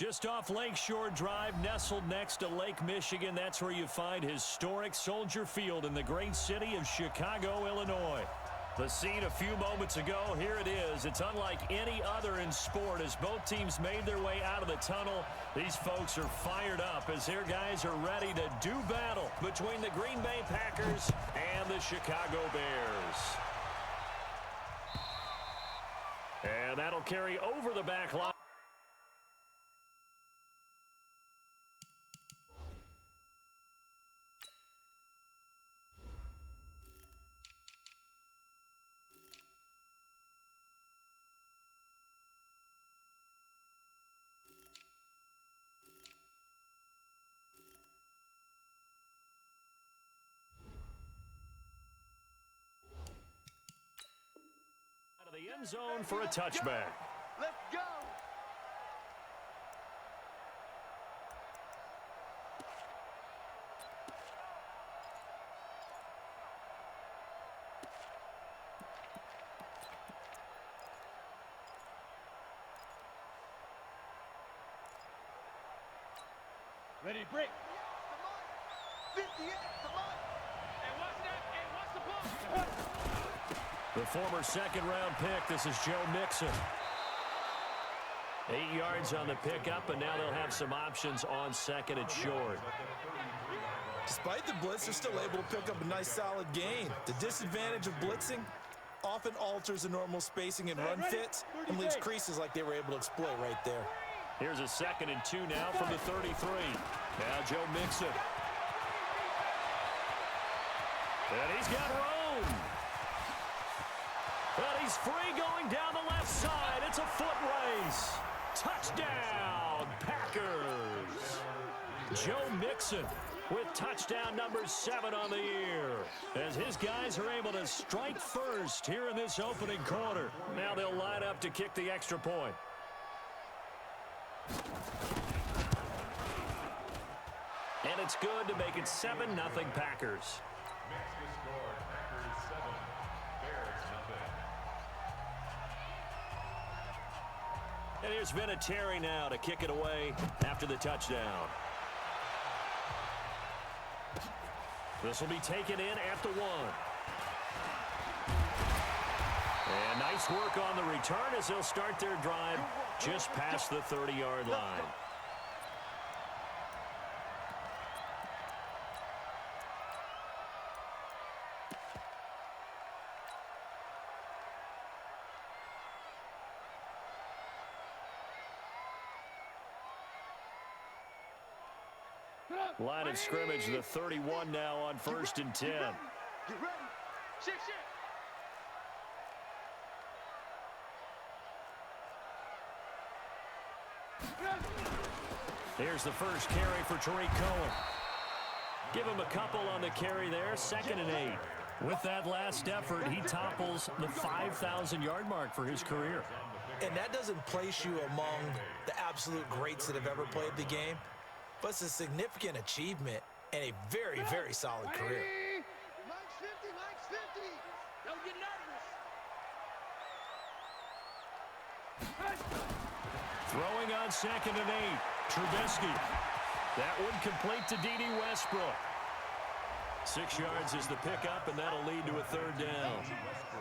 Just off Lakeshore Drive, nestled next to Lake Michigan. That's where you find historic Soldier Field in the great city of Chicago, Illinois. The scene a few moments ago, here it is. It's unlike any other in sport as both teams made their way out of the tunnel. These folks are fired up as their guys are ready to do battle between the Green Bay Packers and the Chicago Bears. And that'll carry over the back line. The end zone for a touchback. Let's go. Ready, break. 58, come on. And what's that? And what's the ball? The former second-round pick, this is Joe Mixon. 8 yards on the pickup, and now they'll have some options on second and short. Despite the blitz, they're still able to pick up a nice solid gain. The disadvantage of blitzing often alters the normal spacing and run fits and leaves creases like they were able to exploit right there. Here's a 2nd and 2 now from the 33. Now Joe Mixon. And he's got room. But he's free going down the left side. It's a foot race. Touchdown, Packers. Joe Mixon with touchdown number 7 on the year as his guys are able to strike first here in this opening quarter. Now they'll line up to kick the extra point. And it's good to make it 7-0 Packers. And here's Vinatieri now to kick it away after the touchdown. This will be taken in at the 1. And nice work on the return as they'll start their drive just past the 30-yard line. Line of scrimmage, the 31 now on 1st and 10. Get ready. Shake. Here's the first carry for Tariq Cohen. Give him a couple on the carry there, 2nd and 8. With that last effort, he topples the 5,000-yard mark for his career. And that doesn't place you among the absolute greats that have ever played the game, but it's a significant achievement and a very, very solid career. Mike's 50. Don't get nervous. Throwing on 2nd and 8. Trubisky. That one complete to D.D. Westbrook. 6 yards is the pickup, and that'll lead to a 3rd down.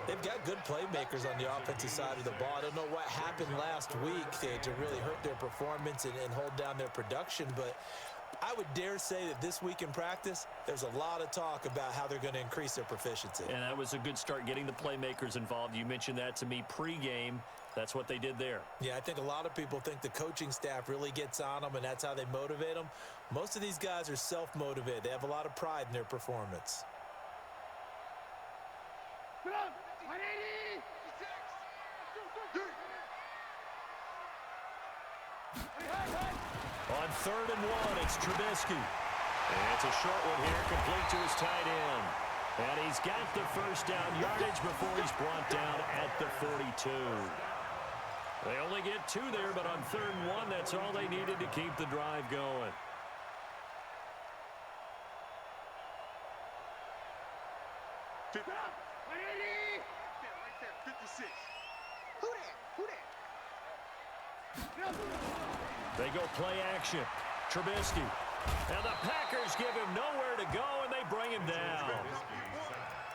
They've got good playmakers on the offensive side of the ball. I don't know what happened last week to really hurt their performance and hold down their production, but I would dare say that this week in practice, there's a lot of talk about how they're going to increase their proficiency. And that was a good start getting the playmakers involved. You mentioned that to me pregame. That's what they did there. Yeah, I think a lot of people think the coaching staff really gets on them, and that's how they motivate them. Most of these guys are self-motivated. They have a lot of pride in their performance. On 3rd and 1, it's Trubisky. And it's a short one here, complete to his tight end. And he's got the first down yardage before he's brought down at the 42. They only get 2 there, but on 3rd and 1, that's all they needed to keep the drive going. Right there, 56. Who that? They go play action. Trubisky. And the Packers give him nowhere to go, and they bring him down.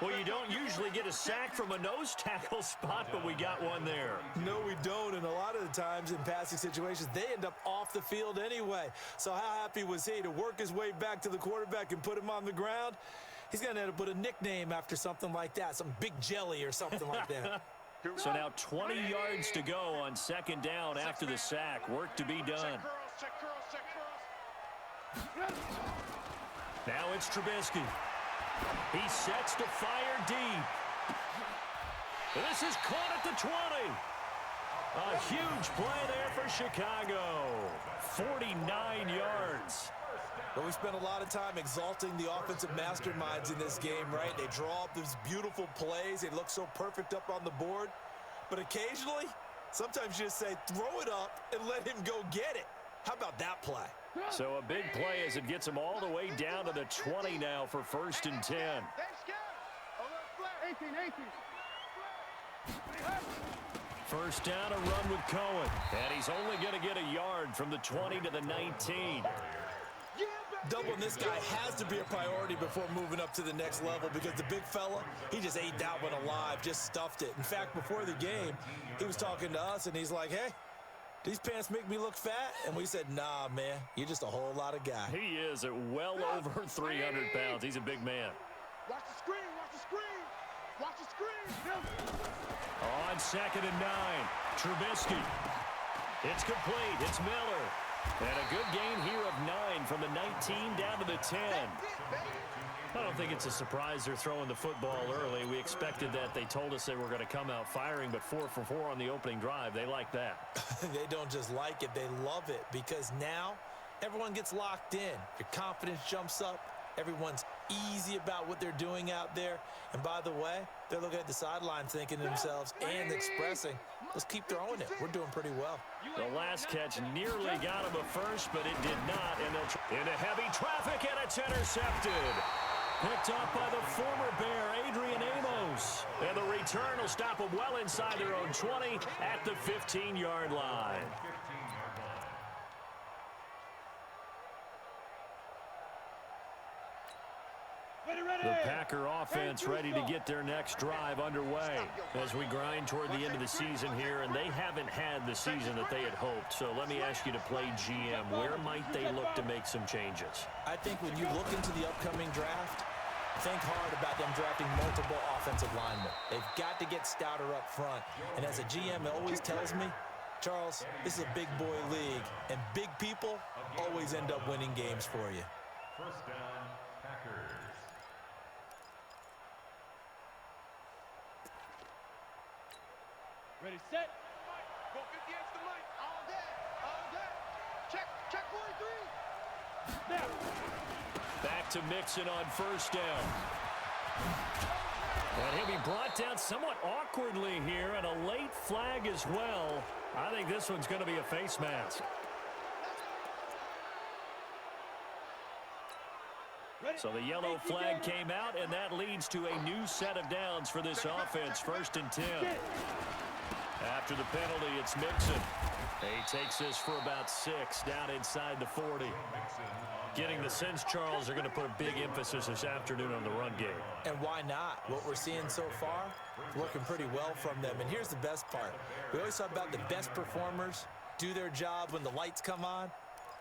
Well, you don't usually get a sack from a nose tackle spot, but we got one there. No, we don't, and a lot of the times in passing situations, they end up off the field anyway. So how happy was he to work his way back to the quarterback and put him on the ground? He's going to end up with a nickname after something like that, some big jelly or something like that. So now 20 yards to go on second down after the sack. Work to be done. Now it's Trubisky. He sets to fire deep. This is caught at the 20. A huge play there for Chicago. 49 yards. But we spent a lot of time exalting the offensive masterminds in this game, right? They draw up these beautiful plays. They look so perfect up on the board. But occasionally, sometimes you just say, throw it up and let him go get it. How about that play? So a big play as it gets him all the way down to the 20 now for 1st and 10. 1st down, a run with Cohen. And he's only going to get a yard from the 20 to the 19. Doubling this guy has to be a priority before moving up to the next level because the big fella, he just ate that one alive, just stuffed it. In fact, before the game, he was talking to us, and he's like, hey, these pants make me look fat? And we said, nah, man, you're just a whole lot of guy. He is at well over 300 pounds. He's a big man. Watch the screen, watch the screen, watch the screen. On 2nd and 9, Trubisky. It's complete. It's Miller. And a good gain here of 9 from the 19 down to the 10. I don't think it's a surprise they're throwing the football early. We expected that. They told us they were going to come out firing, but 4 for 4 on the opening drive. They like that. They don't just like it, they love it, because now everyone gets locked in. Your confidence jumps up. Everyone's easy about what they're doing out there. And by the way, they're looking at the sideline thinking to themselves and expressing, let's keep throwing it. We're doing pretty well. The last catch nearly got him a first, but it did not. And they'll into heavy traffic, and it's intercepted. Picked up by the former Bear, Adrian Amos. And the return will stop them well inside their own 20 at the 15-yard line. The Packer offense ready to get their next drive underway as we grind toward the end of the season here, and they haven't had the season that they had hoped. So let me ask you to play GM. Where might they look to make some changes? I think when you look into the upcoming draft, think hard about them drafting multiple offensive linemen. They've got to get stouter up front. And as a GM always tells me, Charles, this is a big boy league, and big people always end up winning games for you. 1st down, Packers. Ready, set. Go 58 to the mic. All day. All day. Check 43. Now. Back to Mixon on 1st down. And he'll be brought down somewhat awkwardly here, and a late flag as well. I think this one's going to be a face mask. So the yellow flag came out, and that leads to a new set of downs for this offense. 1st and 10. After the penalty, it's Mixon. He takes this for about 6 down inside the 40. Getting the sense, Charles, are going to put a big emphasis this afternoon on the run game. And why not? What we're seeing so far, working pretty well from them. And here's the best part. We always talk about the best performers do their job when the lights come on.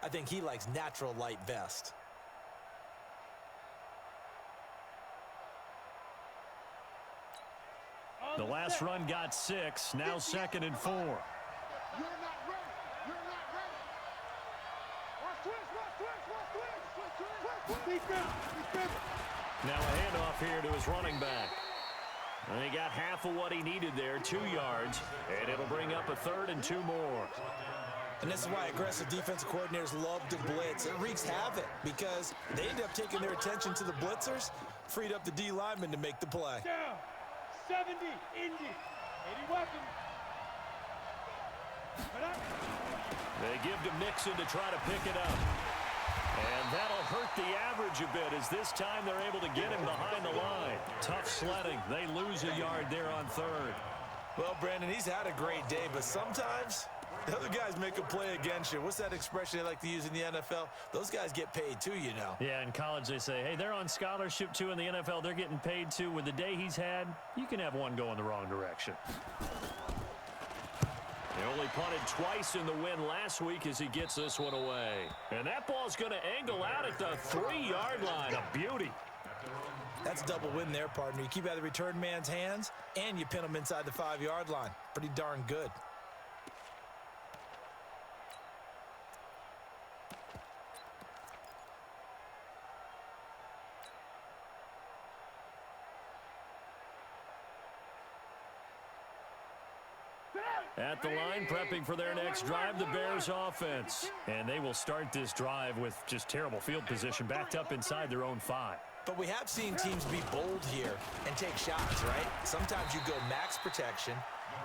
I think he likes natural light best. The last run got 6, now 2nd and 4. You're not ready. You're not ready. Watch twist. Now a handoff here to his running back. And he got half of what he needed there, 2 yards, and it'll bring up a 3rd and 2 more. And this is why aggressive defensive coordinators love to blitz. It wreaks havoc because they end up taking their attention to the blitzers, freed up the D lineman to make the play. Down. 70. Indy. 80 weapons. They give to Mixon to try to pick it up. And that'll hurt the average a bit as this time they're able to get him behind the line. Tough sledding. They lose a yard there on 3rd. Well, Brandon, he's had a great day, but sometimes The other guys make a play against you. What's that expression they like to use in the NFL? Those guys get paid too, you know. Yeah, in college they say, hey, they're on scholarship too. In the NFL, they're getting paid too. With the day he's had, you can have one go in the wrong direction. He only punted twice in the win last week as he gets this one away. And that ball's going to angle out at the 3-yard line. A beauty. That's a double win there, partner. You keep out of the return man's hands, and you pin him inside the 5-yard line. Pretty darn good. At the line, prepping for their next drive, the Bears offense. And they will start this drive with just terrible field position, backed up inside their own 5. But we have seen teams be bold here and take shots, right? Sometimes you go max protection,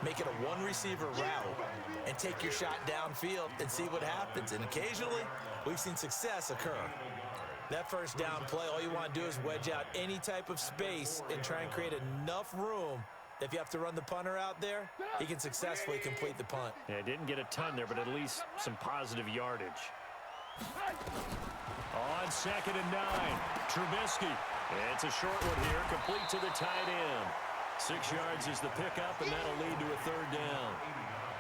make it a one-receiver route, and take your shot downfield and see what happens. And occasionally, we've seen success occur. That first down play, all you want to do is wedge out any type of space and try and create enough room. If you have to run the punter out there, he can successfully complete the punt. Yeah, didn't get a ton there, but at least some positive yardage. On 2nd and 9, Trubisky. It's a short one here, complete to the tight end. 6 yards is the pickup, and that'll lead to a 3rd down.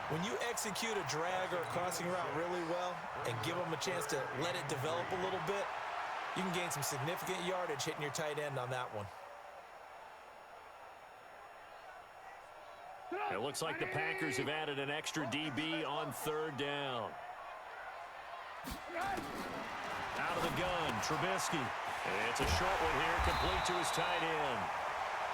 When you execute a drag or a crossing route really well and give them a chance to let it develop a little bit, you can gain some significant yardage hitting your tight end on that one. It looks like the Packers have added an extra DB on 3rd down. Out of the gun, Trubisky. It's a short one here, complete to his tight end.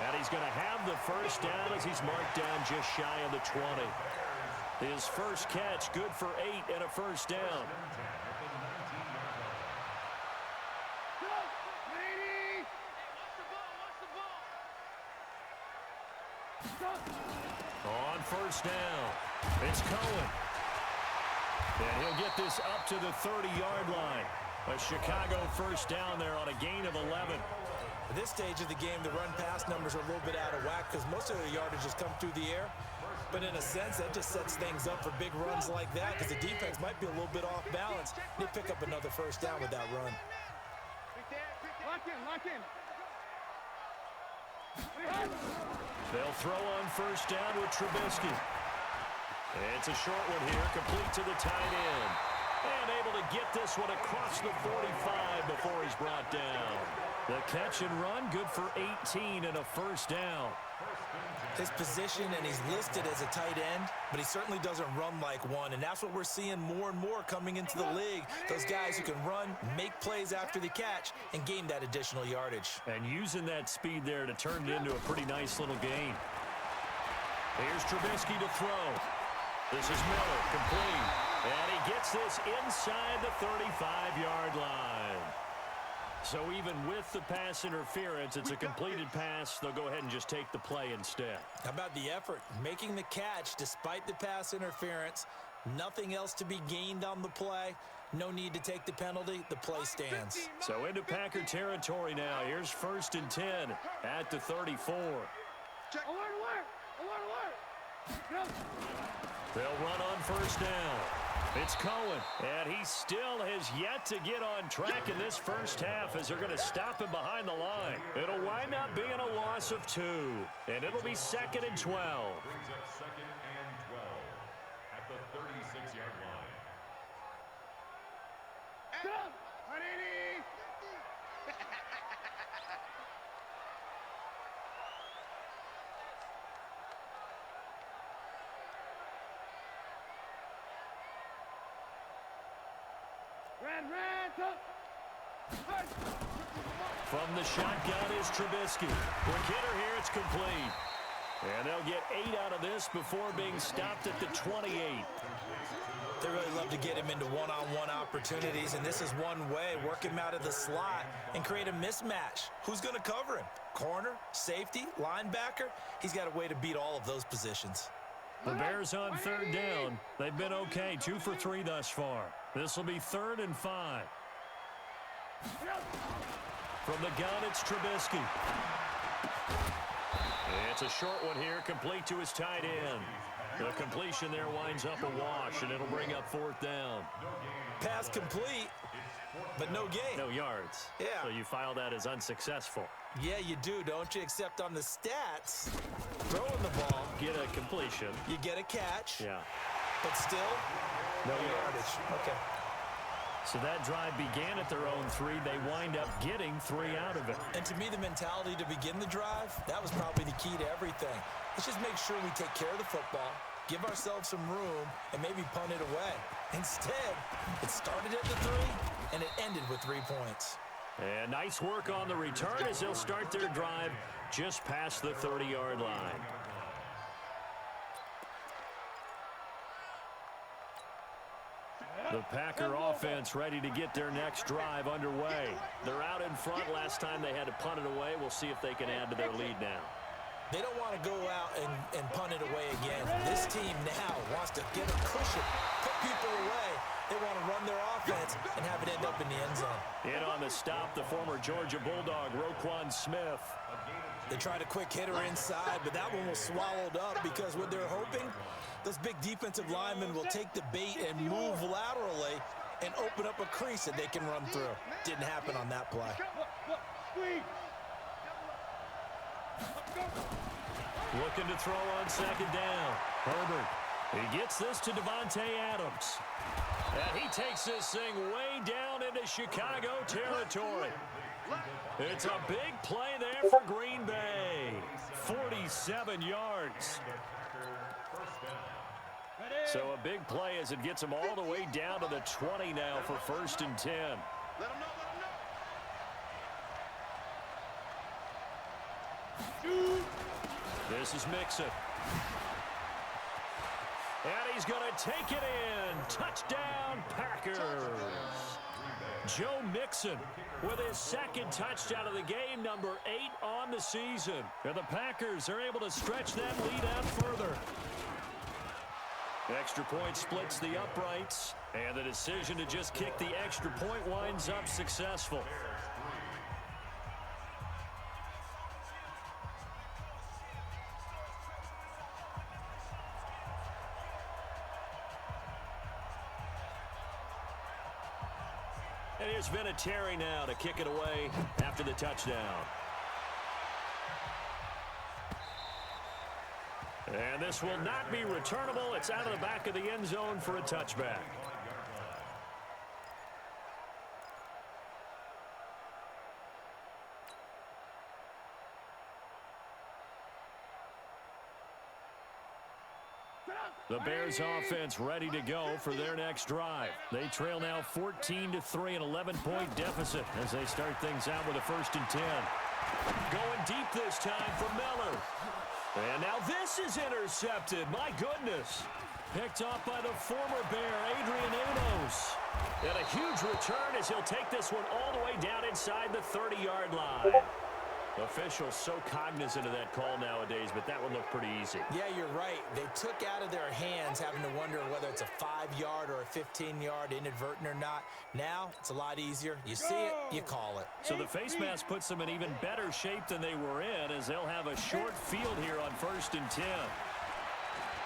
And he's going to have the first down as he's marked down just shy of the 20. His first catch, good for 8 and a first down. On 1st down, it's Cohen. And he'll get this up to the 30-yard line. A Chicago first down there on a gain of 11. At this stage of the game, the run-pass numbers are a little bit out of whack because most of the yardage has come through the air. But in a sense, that just sets things up for big runs like that because the defense might be a little bit off balance. They pick up another first down with that run. Lock in. They'll throw on 1st down with Trubisky. It's a short one here, complete to the tight end. And able to get this one across the 45 before he's brought down. The catch and run, good for 18 and a first down. His position, and he's listed as a tight end, but he certainly doesn't run like one, and that's what we're seeing more and more coming into the league. Those guys who can run, make plays after the catch, and gain that additional yardage. And using that speed there to turn it into a pretty nice little gain. Here's Trubisky to throw. This is Miller, complete. And he gets this inside the 35-yard line. So even with the pass interference, it's a completed pass. They'll go ahead and just take the play instead. How about the effort? Making the catch despite the pass interference. Nothing else to be gained on the play. No need to take the penalty. The play stands. So into Packer territory now. Here's 1st and 10 at the 34. Alert! They'll run on 1st down. It's Cohen, and he still has yet to get on track in this first half as they're going to stop him behind the line. It'll wind up being a loss of 2, and it'll be 2nd and 12. Brings up 2nd and 12 at the 36-yard line. Stop! Hanini! From the shotgun is Trubisky. Quick hitter here, it's complete. And they'll get 8 out of this before being stopped at the 28. They really love to get him into one-on-one opportunities, and this is one way. Work him out of the slot and create a mismatch. Who's going to cover him? Corner, safety, linebacker? He's got a way to beat all of those positions. The Bears on 3rd down. They've been okay, 2 for 3 thus far. This will be 3rd and 5. From the gun, it's Trubisky. It's a short one here, complete to his tight end. The completion there winds up a wash, and it'll bring up 4th down. Pass complete, but no gain. No yards. Yeah. So you file that as unsuccessful. Yeah, you do, don't you? Except on the stats, throwing the ball, Get a completion. you get a catch, Yeah. but still, No yardage. Okay. So that drive began at their own 3. They wind up getting 3 out of it. And to me, the mentality to begin the drive, that was probably the key to everything. Let's just make sure we take care of the football, give ourselves some room, and maybe punt it away. Instead, it started at the 3, and it ended with 3 points. And nice work on the return as they'll start their drive just past the 30-yard line. The Packer offense ready to get their next drive underway. They're out in front. Last time they had to punt it away. We'll see if they can add to their lead now. They don't want to go out and punt it away again. This team now wants to get a cushion, put people away. They want to run their offense and have it end up in the end zone. In on the stop, the former Georgia Bulldog, Roquan Smith. They tried a quick hitter inside, but that one was swallowed up because what they're hoping, those big defensive linemen will take the bait and move laterally and open up a crease that they can run through. Didn't happen on that play. Looking to throw on 2nd down. Herbert. He gets this to Devontae Adams. And he takes this thing way down into Chicago territory. It's a big play there for Green Bay. 47 yards. So a big play as it gets them all the way down to the 20 now for 1st and 10. Let him know, This is Mixon. And he's going to take it in. Touchdown, Packers. Joe Mixon with his 2nd touchdown of the game, number 8 on the season. And the Packers are able to stretch that lead out further. Extra point splits the uprights, and the decision to just kick the extra point winds up successful. And here's Vinatieri now to kick it away after the touchdown. And this will not be returnable. It's out of the back of the end zone for a touchback. The Bears offense ready to go for their next drive. They trail now 14-3, an 11-point deficit as they start things out with a 1st and 10. Going deep this time for Miller. And now this is intercepted. My goodness. Picked off by the former Bear, Adrian Amos. And a huge return as he'll take this one all the way down inside the 30-yard line. Officials so cognizant of that call nowadays, but that one looked pretty easy. Yeah, you're right. They took out of their hands having to wonder whether it's a 5-yard or a 15-yard inadvertent or not. Now, it's a lot easier. You see it, you call it. So the face mask puts them in even better shape than they were in as they'll have a short field here on 1st and 10.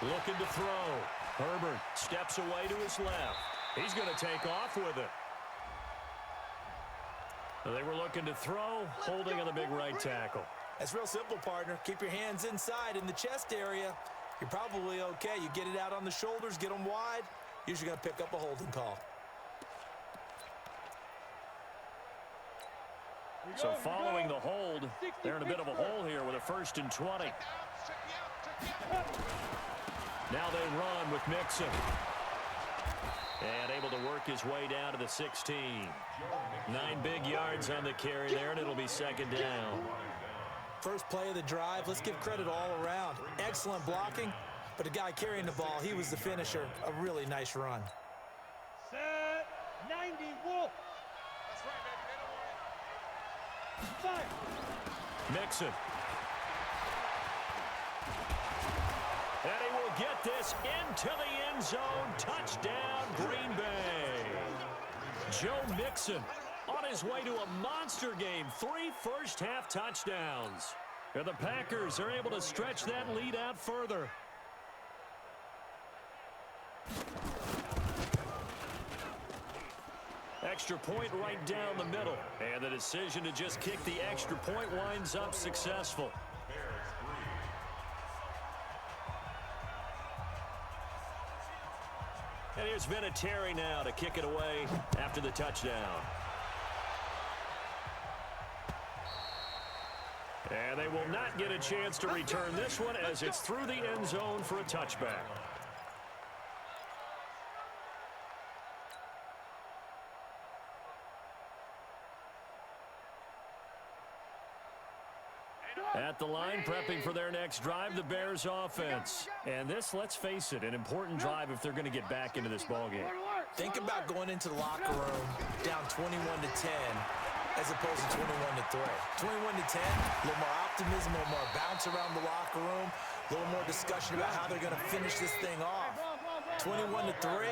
Looking to throw. Herbert steps away to his left. He's going to take off with it. They were looking to throw, holding on the big right tackle. That's real simple, partner. Keep your hands inside in the chest area. You're probably okay. You get it out on the shoulders, get them wide. Usually going to pick up a holding call. So following the hold, they're in a bit of a hole here with a 1st and 20. Now they run with Mixon. And able to work his way down to the 16. 9 big yards on the carry there, and it'll be 2nd down. First play of the drive, let's give credit all around. Excellent blocking, but the guy carrying the ball, he was the finisher. A really nice run. Set 90 Wolf. That's right, baby. Fire. Mixon. And he will get this into the end zone. Touchdown, Green Bay. Joe Mixon on his way to a monster game. 3 first-half touchdowns. And the Packers are able to stretch that lead out further. extra point right down the middle. And the decision to just kick the extra point winds up successful. And here's Vinatieri now to kick it away after the touchdown. And they will not get a chance to return this one as it's through the end zone for a touchback. At the line, prepping for their next drive, the Bears offense. And this, let's face it, an important drive if they're going to get back into this ballgame. Think about going into the locker room down 21-10 as opposed to 21-3. 21-10, a little more optimism, a little more bounce around the locker room, a little more discussion about how they're going to finish this thing off. 21-3,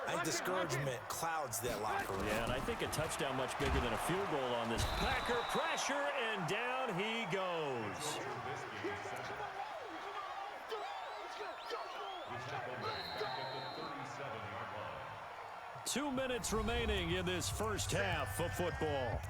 I think discouragement clouds that locker room. Yeah, and I think a touchdown much bigger than a field goal on this. Packer pressure, and down he goes. 2 minutes remaining in this first half of football.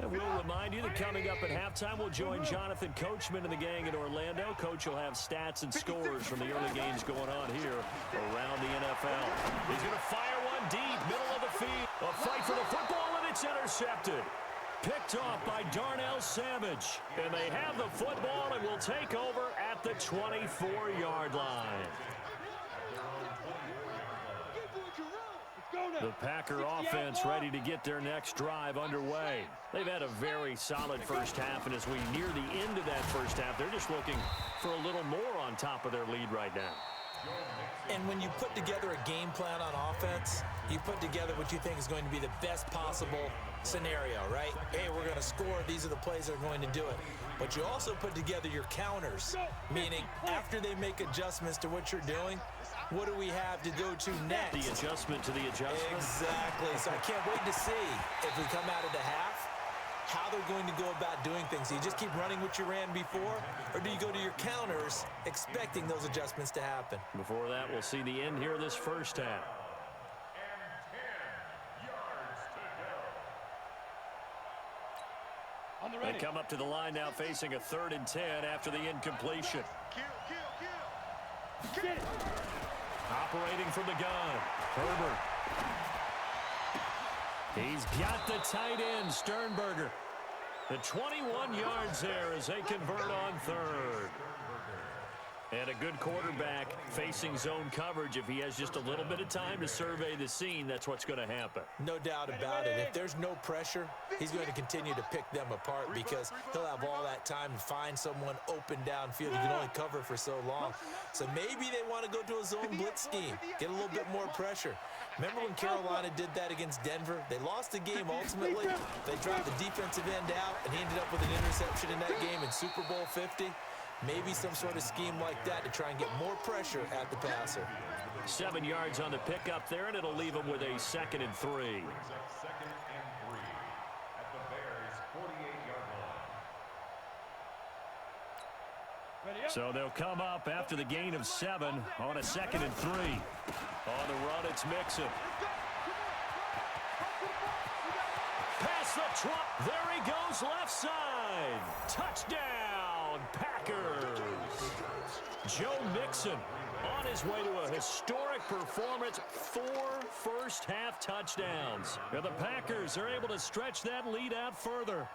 And we'll remind you that coming up at halftime, we'll join Jonathan Coachman and the gang in Orlando. Coach will have stats and scores from the early games going on here around the NFL. He's going to fire one deep, middle of the field. A fight for the football, and it's intercepted. Picked off by Darnell Savage. And they have the football and will take over at the 24-yard line. The Packer offense ready to get their next drive underway. They've had a very solid first half, and as we near the end of that first half, they're just looking for a little more on top of their lead right now. And when you put together a game plan on offense, you put together what you think is going to be the best possible scenario, right? Hey, we're going to score. These are the plays that are going to do it. But you also put together your counters, meaning after they make adjustments to what you're doing, what do we have to go to next? The adjustment to the adjustment. Exactly. So I can't wait to see if we come out of the half, how they're going to go about doing things. Do you just keep running what you ran before, or do you go to your counters expecting those adjustments to happen? Before that, we'll see the end here of this first half. They come up to the line now facing a 3rd and 10 after the incompletion. Operating from the gun, Herbert. He's got the tight end, Sternberger. The 21 yards there as they convert on 3rd. And a good quarterback facing zone coverage. If he has just a little bit of time to survey the scene, that's what's going to happen. No doubt about it. If there's no pressure, he's going to continue to pick them apart because he'll have all that time to find someone open downfield. He can only cover for so long. So maybe they want to go to a zone blitz scheme, get a little bit more pressure. Remember when Carolina did that against Denver? They lost the game ultimately. They dropped the defensive end out, and he ended up with an interception in that game in Super Bowl 50. Maybe some sort of scheme like that to try and get more pressure at the passer. 7 yards on the pickup there, and it'll leave him with a 2nd and 3. 2nd and 3 at the Bears' 48-yard line. So they'll come up after the gain of 7 on a 2nd and 3. On the run, it's Mixon. Pass the trump. There he goes, left side. Touchdown, Packers. Joe Mixon on his way to a historic performance. 4 first-half touchdowns. And the Packers are able to stretch that lead out further.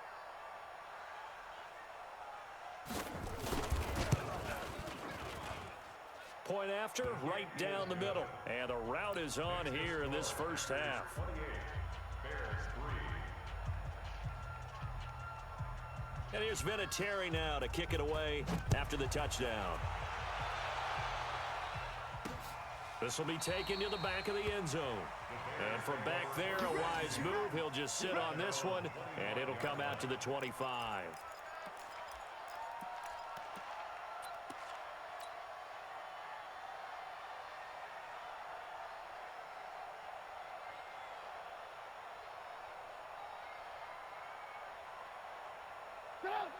Point after, right down the middle. And the route is on here in this first half. 28, Bears 3. And here's Vinatieri now to kick it away after the touchdown. This will be taken to the back of the end zone. And from back there, a wise move. He'll just sit on this one, and it'll come out to the 25.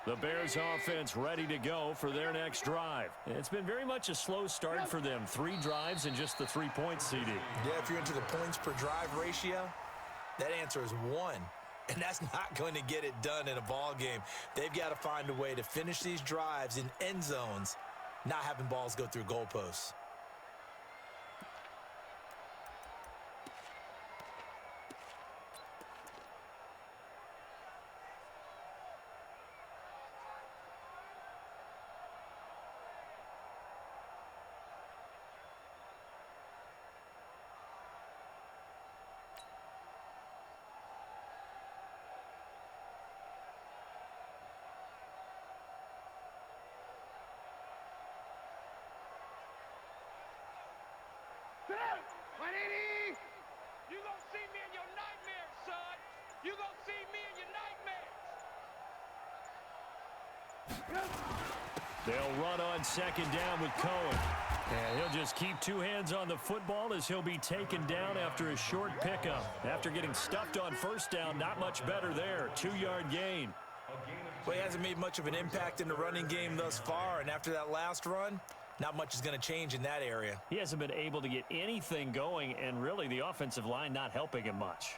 The Bears offense ready to go for their next drive. It's been very much a slow start for them. 3 drives and just the 3 points, CD. Yeah, if you're into the points per drive ratio, that answer is 1. And that's not going to get it done in a ball game. They've got to find a way to finish these drives in end zones, not having balls go through goalposts. You gonna see me in your nightmares, son. You gonna see me in your nightmares. They'll run on second down with Cohen. And he'll just keep 2 hands on the football as he'll be taken down after a short pickup. After getting stuffed on first down, not much better there. 2-yard gain. Well, he hasn't made much of an impact in the running game thus far, and after that last run, not much is going to change in that area. He hasn't been able to get anything going, and really the offensive line not helping him much.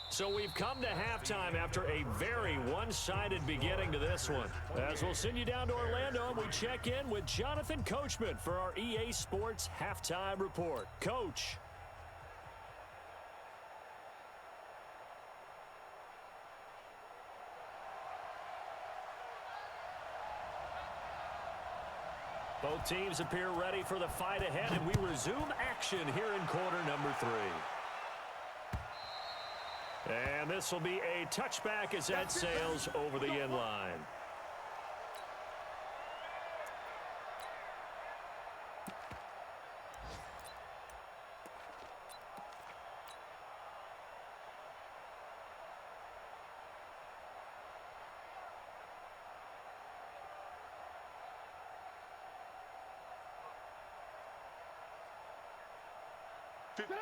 So we've come to halftime after a very one-sided beginning to this one. As we'll send you down to Orlando, and we check in with Jonathan Coachman for our EA Sports Halftime Report. Coach. Both teams appear ready for the fight ahead, and we resume action here in quarter number 3. And this will be a touchback as that sails over the end line.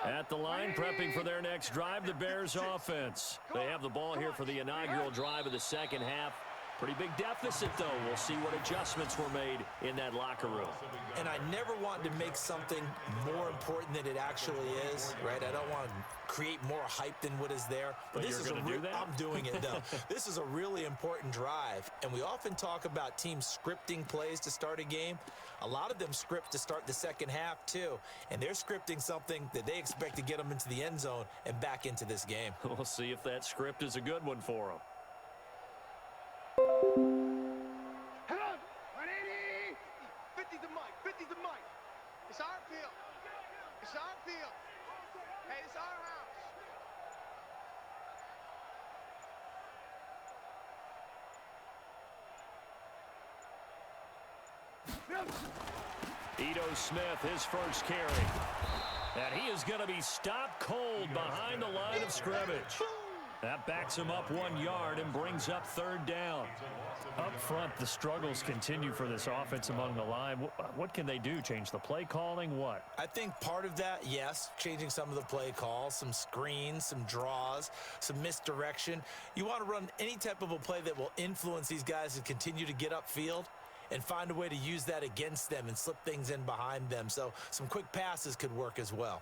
At the line, prepping for their next drive, the Bears offense. They have the ball here for the inaugural drive of the second half. Pretty big deficit, though. We'll see what adjustments were made in that locker room. And I never want to make something more important than it actually is, right? I don't want to create more hype than what is there. But this is do that? I'm doing it, though. This is a really important drive, and we often talk about teams scripting plays to start a game. A lot of them script to start the second half, too, and they're scripting something that they expect to get them into the end zone and back into this game. We'll see if that script is a good one for them. Hello, 180. 50 to Mike. 50 to Mike. It's our field. It's our field. Hey, it's our house. Ito Smith, his first carry. And he is going to be stopped cold behind the line of scrimmage. That backs him up 1 yard and brings up third down. Up front, the struggles continue for this offense among the line. What can they do? Change the play calling? What? I think part of that, yes, changing some of the play calls, some screens, some draws, some misdirection. You want to run any type of a play that will influence these guys to continue to get upfield and find a way to use that against them and slip things in behind them. So some quick passes could work as well.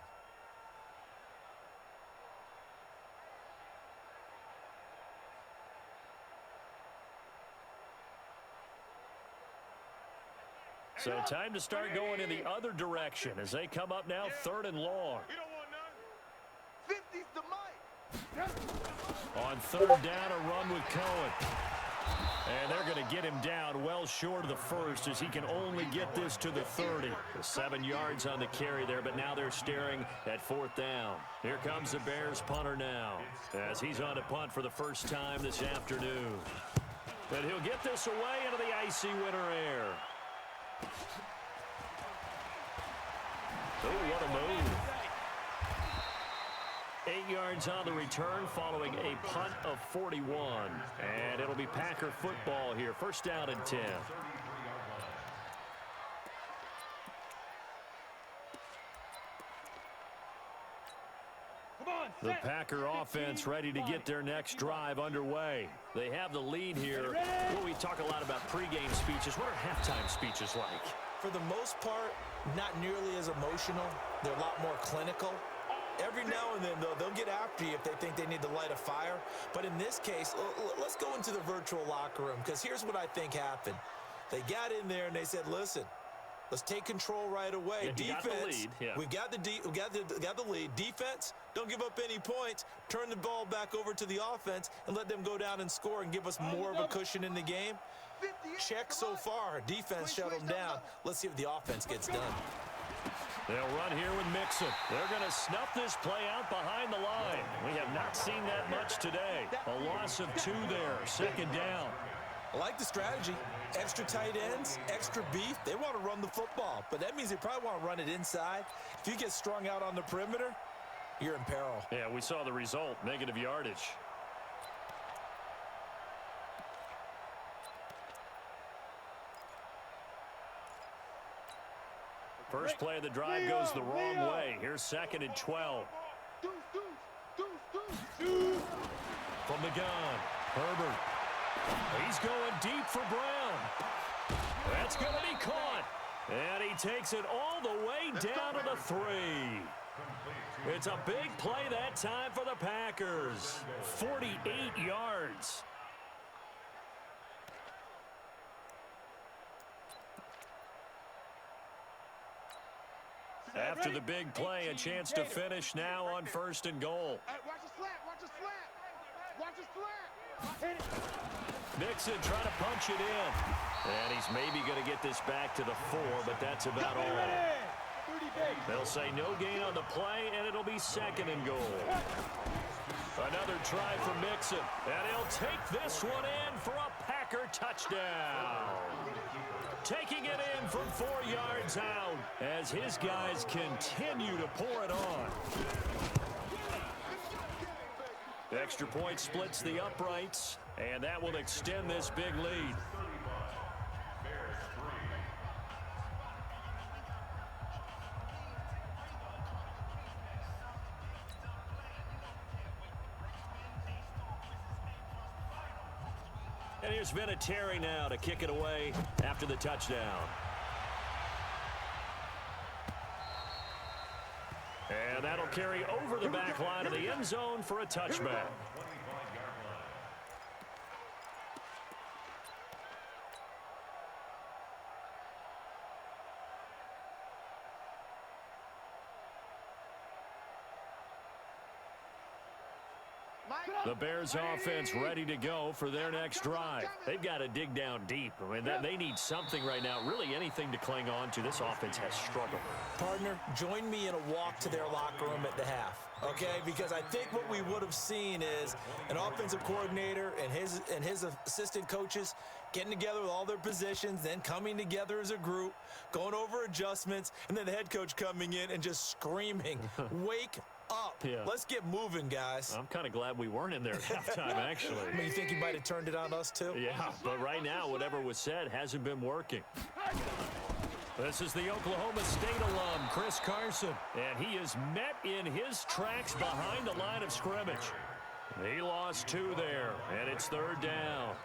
So time to start going in the other direction as they come up now third and long. You don't want none. 50's the Mike. On third down, a run with Cohen. And they're going to get him down well short of the first as he can only get this to the 30. 7 yards on the carry there, but now they're staring at fourth down. Here comes the Bears punter now as he's on to punt for the first time this afternoon. But he'll get this away into the icy winter air. Oh, what a move. 8 yards on the return following a punt of 41. And it'll be Packer football here. First down and 10. The Packer offense ready to get their next drive underway. They have the lead here. Well, we talk a lot about pregame speeches. What are halftime speeches like? For the most part, not nearly as emotional. They're a lot more clinical. Every now and then, though, they'll get after you if they think they need to light a fire. But in this case, let's go into the virtual locker room, because here's what I think happened. They got in there and they said, listen, let's take control right away. Yeah, defense, got the lead. Yeah. we got the lead. Defense, don't give up any points. Turn the ball back over to the offense and let them go down and score and give us more of a cushion in the game. Check so far. Defense shut them down. Let's see if the offense gets done. They'll run here with Mixon. They're going to snuff this play out behind the line. We have not seen that much today. A loss of 2 there. Second down. I like the strategy. Extra tight ends, extra beef. They want to run the football, but that means they probably want to run it inside. If you get strung out on the perimeter, you're in peril. Yeah, we saw the result. Negative yardage. First play of the drive goes the wrong way. Here's 2nd and 12. From the gun, Herbert. He's going deep for Brown. That's going to be caught. And he takes it all the way down to the 3. It's a big play that time for the Packers. 48 yards. After the big play, a chance to finish now on 1st and goal. Watch the slant, watch the slant. Watch the slant. Mixon trying to punch it in. And he's maybe going to get this back to the 4, but that's about all. They'll say no gain on the play, and it'll be 2nd and goal. Another try for Mixon. And he'll take this one in for a Packer touchdown. Taking it in from 4 yards out as his guys continue to pour it on. The extra point splits the uprights, and that will extend this big lead. And here's Vinatieri now to kick it away after the touchdown. And that'll carry over the back line of the end zone for a touchback. The Bears offense ready to go for their next drive. They've got to dig down deep. I mean, they need something right now, really anything to cling on to. This offense has struggled. Partner, join me in a walk to their locker room at the half, okay? Because I think what we would have seen is an offensive coordinator and his assistant coaches getting together with all their positions, then coming together as a group, going over adjustments, and then the head coach coming in and just screaming, wake up. Yeah. Let's get moving, guys. I'm kind of glad we weren't in there at halftime, actually. I mean, you think he might have turned it on us, too? Yeah, but right now, whatever was said hasn't been working. This is the Oklahoma State alum, Chris Carson, and he is met in his tracks behind the line of scrimmage. He lost 2 there, and it's 3rd down.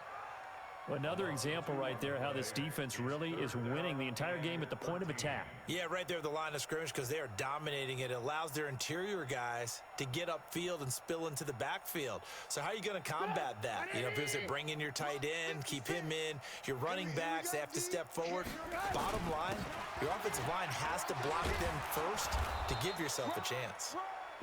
Another example right there how this defense really is winning the entire game at the point of attack. Yeah, right there at the line of scrimmage, because they are dominating it. It allows their interior guys to get upfield and spill into the backfield. So how are you going to combat that? You know, if they bring in your tight end, keep him in, your running backs, they have to step forward. Bottom line, your offensive line has to block them first to give yourself a chance.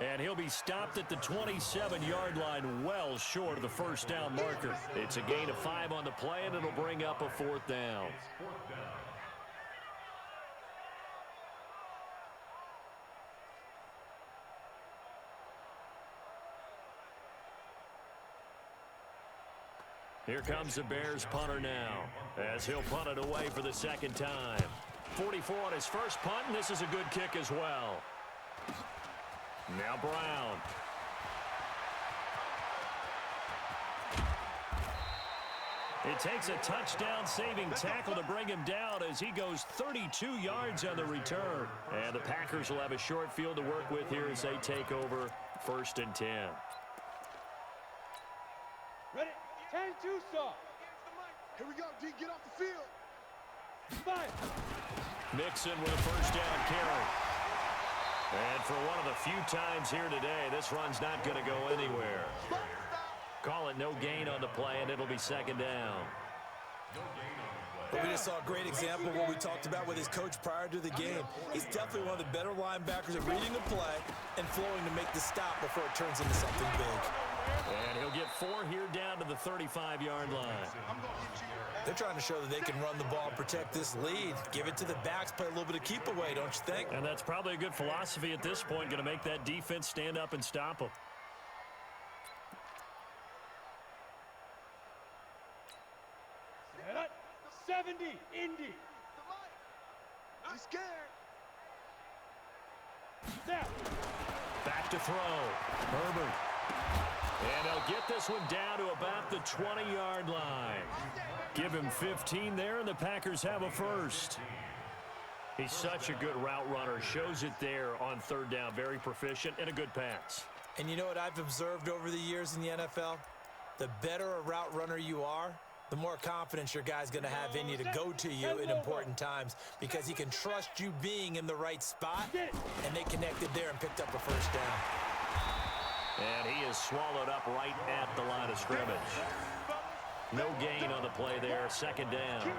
And he'll be stopped at the 27-yard line, well short of the first down marker. It's a gain of 5 on the play, and it'll bring up a 4th down. Here comes the Bears punter now, as he'll punt it away for the 2nd time. 44 on his first punt, and this is a good kick as well. Now Brown. It takes a touchdown-saving tackle to bring him down as he goes 32 yards on the return. And the Packers will have a short field to work with here as they take over 1st and 10. Ready? 10-2 saw. Here we go, D. Get off the field. Fire. Mixon with a 1st down carry. And for one of the few times here today, this run's not going to go anywhere. Call it no gain on the play, and it'll be 2nd down. But we just saw a great example of what we talked about with his coach prior to the game. He's definitely one of the better linebackers at reading the play and flowing to make the stop before it turns into something big. And he'll get 4 here down to the 35-yard line. They're trying to show that they can run the ball, protect this lead, give it to the backs, play a little bit of keep away, don't you think? And that's probably a good philosophy at this point, going to make that defense stand up and stop them. Set up. 70, Indy. He's scared. Snap. Back to throw. Herbert. And he'll get this one down to about the 20-yard line. Give him 15 there, and the Packers have a 1st. He's such a good route runner. Shows it there on 3rd down. Very proficient and a good pass. And you know what I've observed over the years in the NFL? The better a route runner you are, the more confidence your guy's going to have in you to go to you in important times because he can trust you being in the right spot, and they connected there and picked up a 1st down. And he is swallowed up right at the line of scrimmage. No gain on the play there, 2nd down.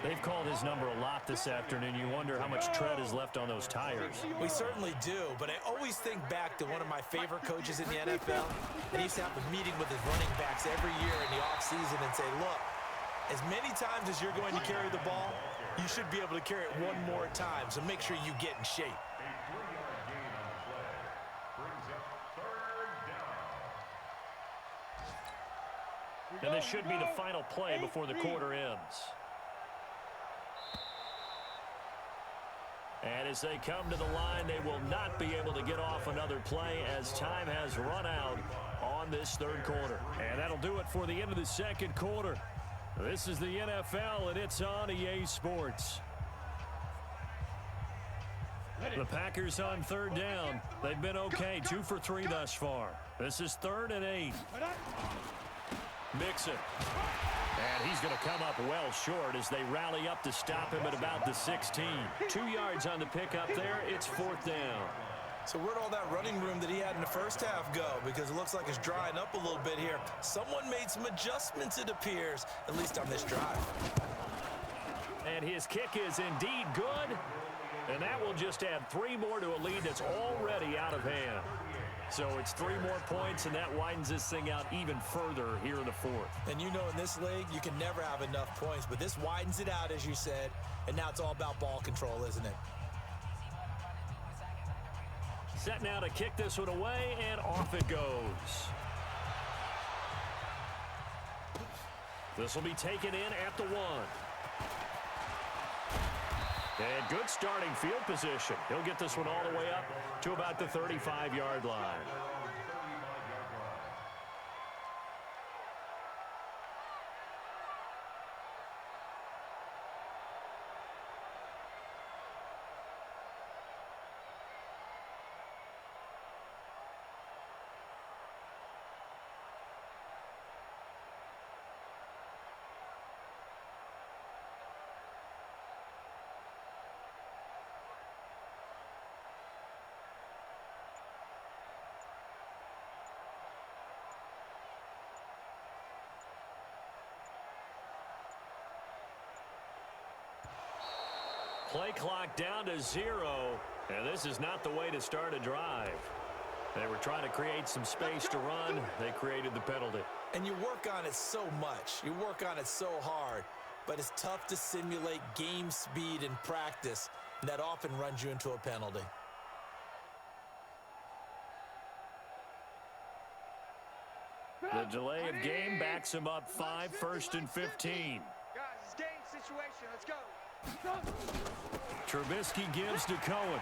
They've called his number a lot this afternoon. You wonder how much tread is left on those tires. We certainly do, but I always think back to one of my favorite coaches in the NFL. And he used to have a meeting with his running backs every year in the offseason and say, look, as many times as you're going to carry the ball, you should be able to carry it one more time, so make sure you get in shape. And this should be the final play before the quarter ends. And as they come to the line, they will not be able to get off another play as time has run out on this 3rd quarter. And that'll do it for the end of the 2nd quarter. This is the NFL, and it's on EA Sports. The Packers on 3rd down. They've been okay, 2 for 3 thus far. This is 3rd and 8. Mixon. And he's going to come up well short as they rally up to stop him at about the 16. 2 yards on the pickup there. It's 4th down. So where'd all that running room that he had in the 1st half go? Because it looks like it's drying up a little bit here. Someone made some adjustments, it appears, at least on this drive. And his kick is indeed good. And that will just add 3 more to a lead that's already out of hand. So it's 3 more points, and that widens this thing out even further here in the 4th. And you know in this league, you can never have enough points, but this widens it out, as you said, and now it's all about ball control, isn't it? Set now to kick this one away, and off it goes. This will be taken in at the 1. And good starting field position. He'll get this one all the way up to about the 35-yard line. Play clock down to 0, and this is not the way to start a drive. They were trying to create some space to run. They created the penalty. And you work on it so much. You work on it so hard. But it's tough to simulate game speed in practice, and that often runs you into a penalty. The delay of game backs him up 5, 1st and 15. Guys, it's game situation. Let's go. Trubisky gives to Cohen.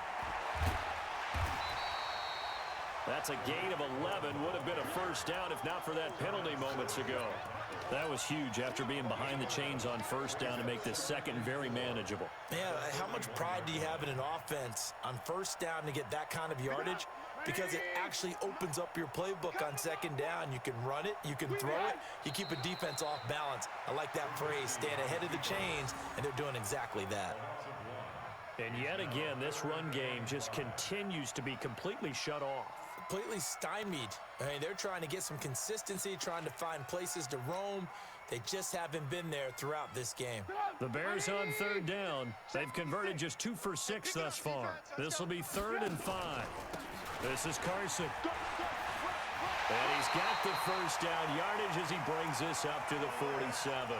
That's a gain of 11. Would have been a 1st down if not for that penalty moments ago. That was huge after being behind the chains on 1st down to make this 2nd very manageable. Man, how much pride do you have in an offense on 1st down to get that kind of yardage? because it actually opens up your playbook on second down. You can run it, you can throw it, you keep a defense off balance. I like that phrase, stand ahead of the chains, and they're doing exactly that. And yet again, this run game just continues to be completely shut off. Completely stymied. I mean, they're trying to get some consistency, trying to find places to roam. They just haven't been there throughout this game. The Bears on third down. They've converted just 2 for 6 thus far. This will be 3rd and 5. This is Carson. And he's got the first down yardage as he brings this up to the 47.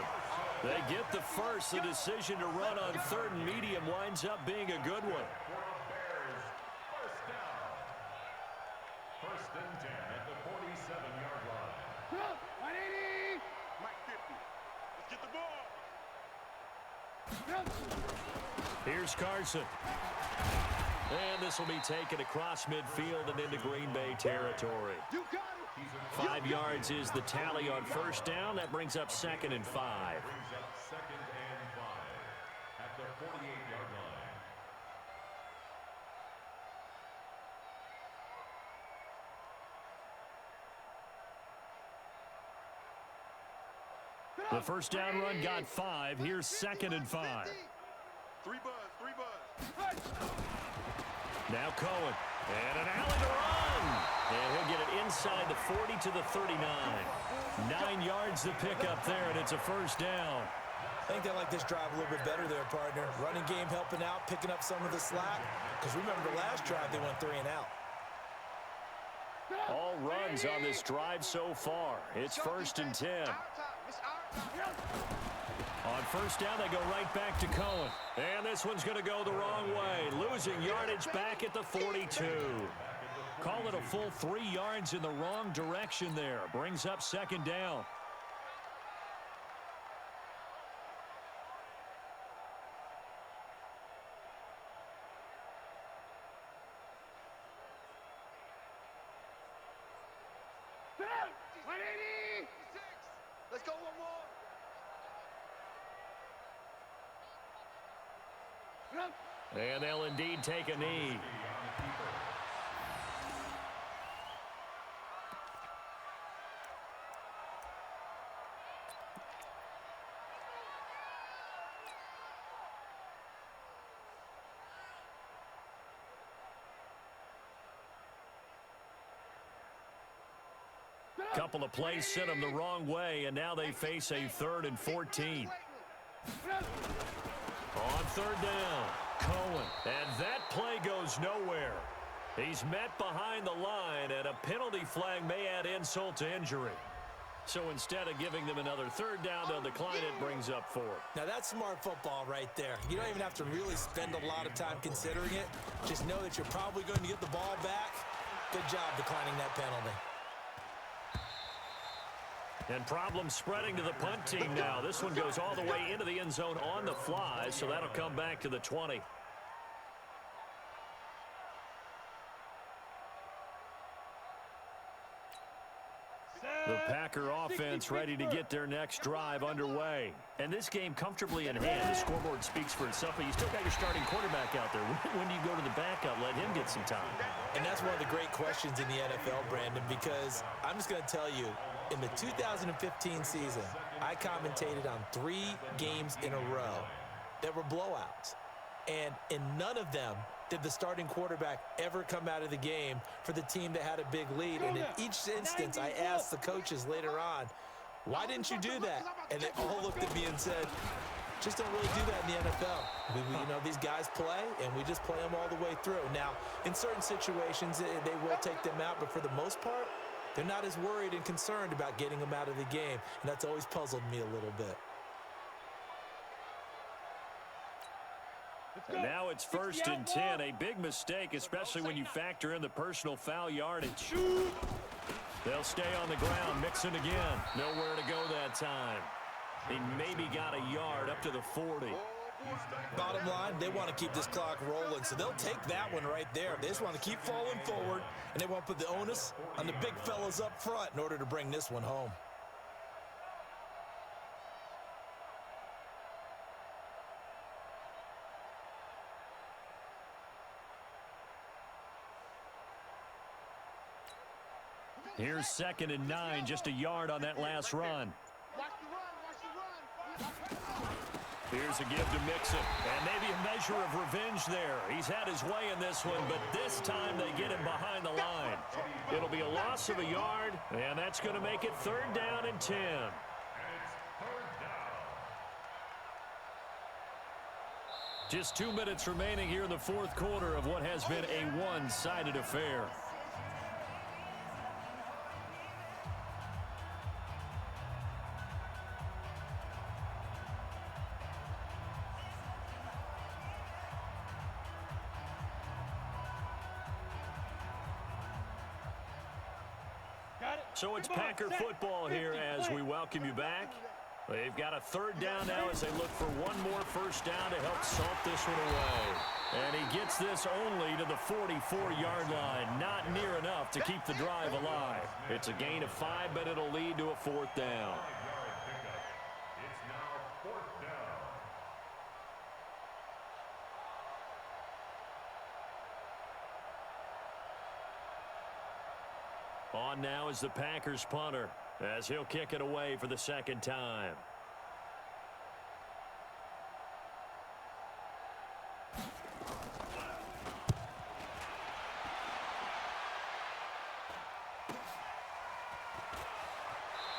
They get the first. The decision to run on 3rd and medium winds up being a good one. First and 10 at the 47-yard line. 180. Mike 50. Let's get the ball. Here's Carson. And this will be taken across midfield and into Green Bay territory. You got it. 5 yards is the tally on first down. That brings up 2nd and 5. Brings up 2nd and 5 at the 48-yard line. The first down run got 5. Here's 2nd and 5. 3 buzz. Now Cohen. And an alley to run. And he'll get it inside the 40 to the 39. 9 yards to pick up there, and it's a first down. I think they like this drive a little bit better there, partner. Running game helping out, picking up some of the slack. Because remember the last drive, they went 3 and out. All runs on this drive so far. It's 1st and 10. On first down, they go right back to Cohen. And this one's going to go the wrong way. Losing yardage back at the 42. Call it a full 3 yards in the wrong direction there. Brings up 2nd down. Let's go one more. And they'll indeed take a knee. Couple of plays sent them the wrong way, and now they face a 3rd and 14. On 3rd down, Cohen. And that play goes nowhere. He's met behind the line, and a penalty flag may add insult to injury. So instead of giving them another 3rd down, they'll decline it, brings up 4th. Now that's smart football right there. You don't even have to really spend a lot of time considering it. Just know that you're probably going to get the ball back. Good job declining that penalty. And problems spreading to the punt team now. This one goes all the way into the end zone on the fly, so that'll come back to the 20. The Packer offense ready to get their next drive underway. And this game comfortably in hand. The scoreboard speaks for itself, but you still got your starting quarterback out there. When do you go to the backup, let him get some time? And that's one of the great questions in the NFL, Brandon, because I'm just going to tell you, in the 2015 season, I commentated on 3 games in a row that were blowouts. And in none of them did the starting quarterback ever come out of the game for the team that had a big lead. And in each instance, I asked the coaches later on, why didn't you do that? And they all looked at me and said, just don't really do that in the NFL. You know, these guys play, and we just play them all the way through. Now, in certain situations, they will take them out, but for the most part, they're not as worried and concerned about getting them out of the game, and that's always puzzled me a little bit. And now it's 1st and 10. A big mistake, especially when you factor in the personal foul yardage. They'll stay on the ground, mixing again. Nowhere to go that time. He maybe got a yard up to the 40. Bottom line, they want to keep this clock rolling, so they'll take that one right there. They just want to keep falling forward, and they won't put the onus on the big fellas up front in order to bring this one home. Here's 2nd and 9, just a yard on that last run. Watch the run. Here's a give to Mixon, and maybe a measure of revenge there. He's had his way in this one, but this time they get him behind the line. It'll be a loss of a yard, and that's going to make it 3rd down and 10. Just 2 minutes remaining here in the 4th quarter of what has been a one-sided affair. So it's Packer football here as we welcome you back. They've got a 3rd down now as they look for one more 1st down to help salt this one away. And he gets this only to the 44-yard line. Not near enough to keep the drive alive. It's a gain of 5, but it'll lead to a 4th down. It's now 4th down. On now is the Packers punter as he'll kick it away for the 2nd time.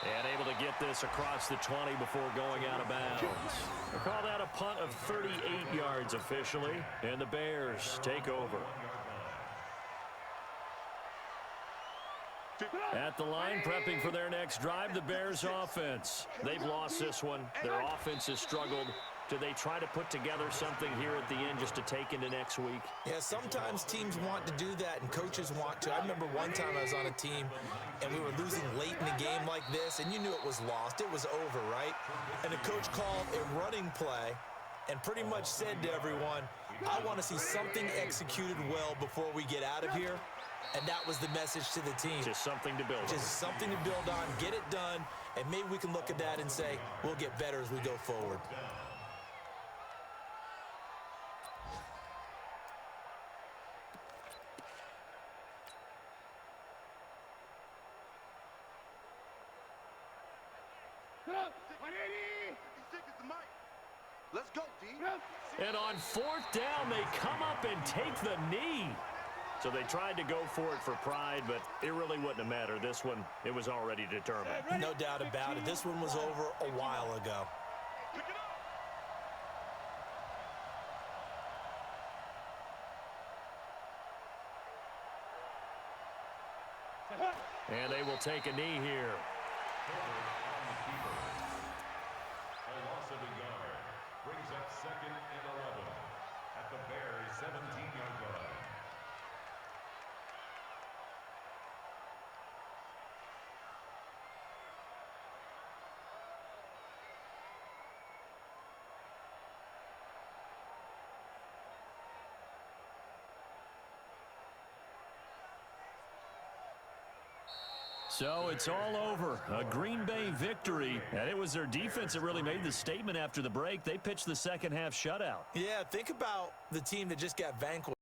And able to get this across the 20 before going out of bounds. We'll call that a punt of 38 yards officially, and the Bears take over. At the line, prepping for their next drive, the Bears offense. They've lost this one. Their offense has struggled. Do they try to put together something here at the end just to take into next week? Yeah, sometimes teams want to do that and coaches want to. I remember one time I was on a team and we were losing late in the game like this, and you knew it was lost. It was over, right? And the coach called a running play and pretty much said to everyone, I want to see something executed well before we get out of here. And that was the message to the team. Just something to build on. Just something to build on, get it done, and maybe we can look at that and say, we'll get better as we go forward. Let's go, D. And on 4th down, they come up and take the knee. So they tried to go for it for pride, but it really wouldn't have mattered. This one, it was already determined. No doubt about it. This one was over a while ago. And they will take a knee here. A loss of a yard brings up 2nd and 11 at the Bears' 17-yard line. So it's all over. A Green Bay victory. And it was their defense that really made the statement after the break. They pitched the second half shutout. Yeah, think about the team that just got vanquished.